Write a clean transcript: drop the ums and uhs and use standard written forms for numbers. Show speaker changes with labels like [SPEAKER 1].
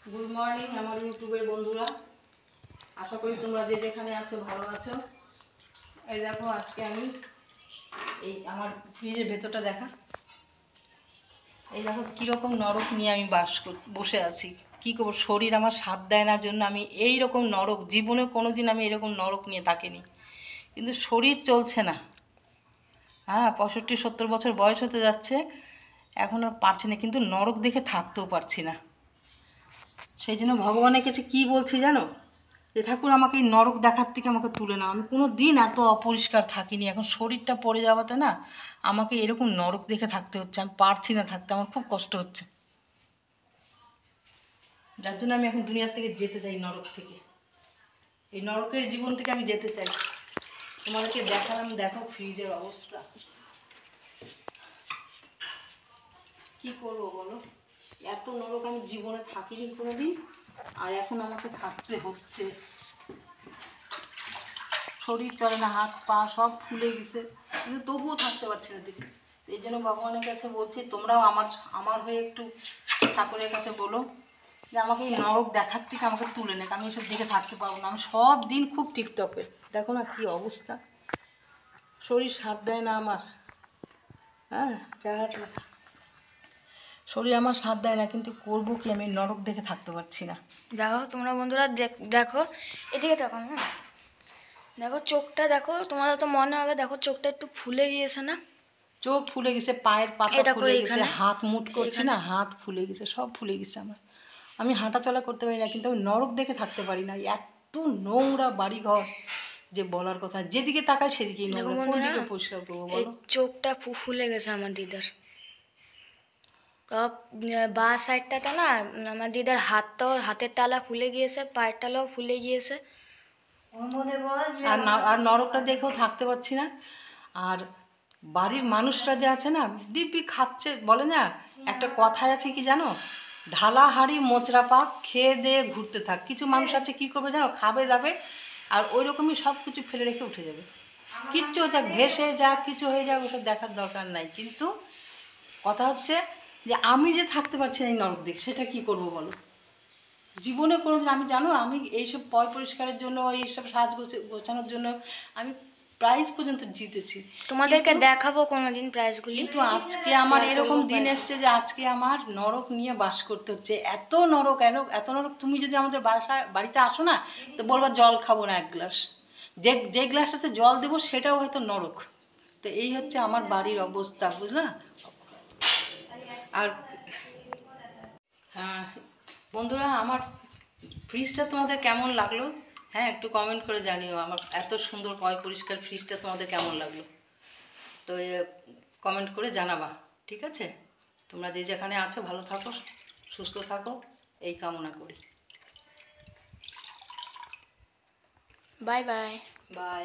[SPEAKER 1] Good morning আমার ইউটিউবের বন্ধুরা, আশা করি তোমরা যে যেখানে আছো ভালো আছো। এই দেখো আজকে আমি এই আমার ফ্রিজের ভেতরটা দেখা, এই দেখো কীরকম নরক নিয়ে আমি বসে আছি। কী করবো, শরীর আমার সাথ দেয় না জন্য আমি এই রকম নরক, জীবনে কোনো দিন আমি এরকম নরক নিয়ে থাকিনি, কিন্তু শরীর চলছে না। হ্যাঁ, 65-70 বছর বয়স হতে যাচ্ছে, এখন আর পারছি না, কিন্তু নরক দেখে থাকতেও পারছি না। সেই জন্য ভগবানের কাছে কী বলছি জানো, যে ঠাকুর আমাকে এই নরক দেখার থেকে আমাকে তুলে নাও। আমি কোনো দিন এত অপরিষ্কার থাকিনি, এখন শরীরটা পড়ে যাওয়াতে না আমাকে এরকম নরক দেখে থাকতে হচ্ছে। আমি পারছি না থাকতে, আমার খুব কষ্ট হচ্ছে, যার জন্য আমি এখন দুনিয়ার থেকে যেতে চাই, নরক থেকে, এই নরকের জীবন থেকে আমি যেতে চাই। তোমাদেরকে দেখালাম, দেখো ফ্রিজের অবস্থা, কি করবো বলো। এত নরক আমি জীবনে থাকিনি কোনোদিন, আর এখন আমাকে থাকতে হচ্ছে। শরীর চলে না, হাত পা সব ফুলে গেছে, কিন্তু তবুও থাকতে পারছি না দেখি। এই জন্য ভগবানের কাছে বলছি, তোমরাও আমার হয়ে একটু ঠাকুরের কাছে বলো যে আমাকে এই নরক দেখার থেকে আমাকে তুলে নেক। আমি এসব দেখে থাকতে পারবো না। আমি সব দিন খুব টিপটপে, দেখো না কী অবস্থা, শরীর সাথ দেয় না আমার। হ্যাঁ, শরীর আমার সাথ দেয় না, কিন্তু করবো কি, আমি নরক দেখে থাকতে পারছি না।
[SPEAKER 2] দেখো তোমরা বন্ধুরা, দেখো এদিকে দেখো, হ্যাঁ দেখো চোখটা দেখো, তোমাদের তো মনে হবে, দেখো চোখটা একটু ফুলে গিয়েছে না,
[SPEAKER 1] চোখ ফুলে গেছে, পায়ের পাতা
[SPEAKER 2] দেখো
[SPEAKER 1] ফুলে গেছে,
[SPEAKER 2] এইখানে,
[SPEAKER 1] হাত মুট করছি না, হাত ফুলে গেছে, সব ফুলে গেছে আমার। আমি হাঁটা চলা করতে পারি না, কিন্তু আমি নরক দেখে থাকতে পারি না। এত নোংরা বাড়িঘর যে বলার কথা, যেদিকে তাকায় সেদিকেই নোংরা, কোন দিকে পরিষ্কার করবো
[SPEAKER 2] এই
[SPEAKER 1] বলো।
[SPEAKER 2] চোখটা ফুলে গেছে আমার দিদার। তো বাঁ সাইডটাতে না আমার দিদার হাতের তালা ফুলে গিয়েছে, পায়ের তালাও ফুলে গিয়েছে।
[SPEAKER 1] আর নরকটা দেখেও থাকতে পারছি না। আর বাড়ির মানুষরা যে আছে না, দিব্যি খাচ্ছে, বলে না একটা কথায় আছে কি জানো, ঢালা হাঁড়ি মোচড়া পাক, খেয়ে দিয়ে ঘুরতে থাক। কিছু মানুষ আছে কি করবে জানো, খাবে দাবে আর ওই রকমই সব কিছু ফেলে রেখে উঠে যাবে। কিচ্ছু হয়ে যাক, ভেসে যাক, কিছু হয়ে যাক, ওসব দেখার দরকার নাই। কিন্তু কথা হচ্ছে যে আমি যে থাকতে পারছি না এই নরক দিক, সেটা কি করব বলো। জীবনে কোনোদিন আমি জানো, আমি এইসব পয় পরিষ্কারের জন্য, এইসব গোছানোর জন্য আমি প্রাইজ পর্যন্ত জিতেছি।
[SPEAKER 2] তোমাদেরকে দেখাবো কোনোদিন প্রাইজগুলি।
[SPEAKER 1] কিন্তু আজকে আমার এরকম দিন এসছে যে আজকে আমার নরক নিয়ে বাস করতে হচ্ছে। এত নরক, এত নরক, তুমি যদি আমাদের বাড়িতে আসো না, তো বলবা জল খাবো না এক গ্লাস, যে গ্লাসটাতে জল দেবো সেটাও হয়তো নরক। তো এই হচ্ছে আমার বাড়ির অবস্থা, বুঝলা। আর হ্যাঁ বন্ধুরা, আমার ফ্রিজটা তোমাদের কেমন লাগলো, হ্যাঁ একটু কমেন্ট করে জানিও। আমার এত সুন্দর পয় পরিষ্কার ফ্রিজটা তোমাদের কেমন লাগলো, তো কমেন্ট করে জানাবা, ঠিক আছে। তোমরা যে যেখানে আছো ভালো থাকো, সুস্থ থাকো, এই কামনা করি।
[SPEAKER 2] Bye bye.
[SPEAKER 1] বাই।